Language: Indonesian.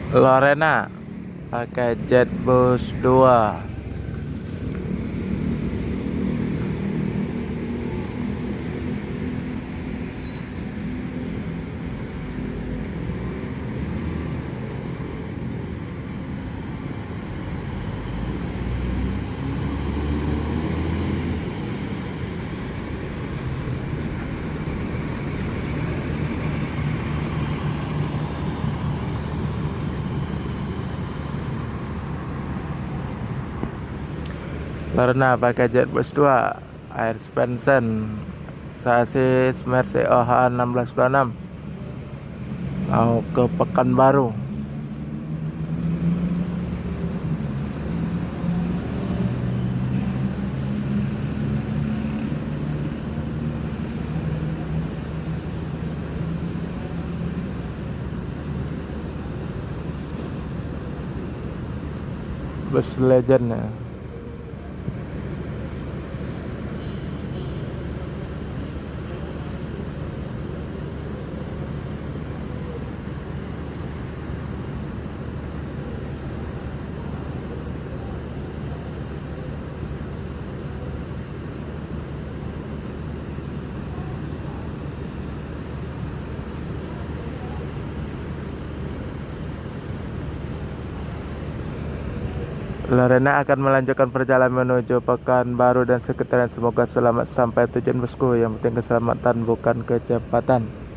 Lorena pakai Jetbus 2. Lorena pakai Jetbus 2 air suspension sasis Mercy OH 1626 mau ke Pekanbaru. Bus legend ya. Lorena akan melanjutkan perjalanan menuju Pekanbaru dan sekitarnya. Semoga selamat sampai tujuan bosku. Yang penting keselamatan bukan kecepatan.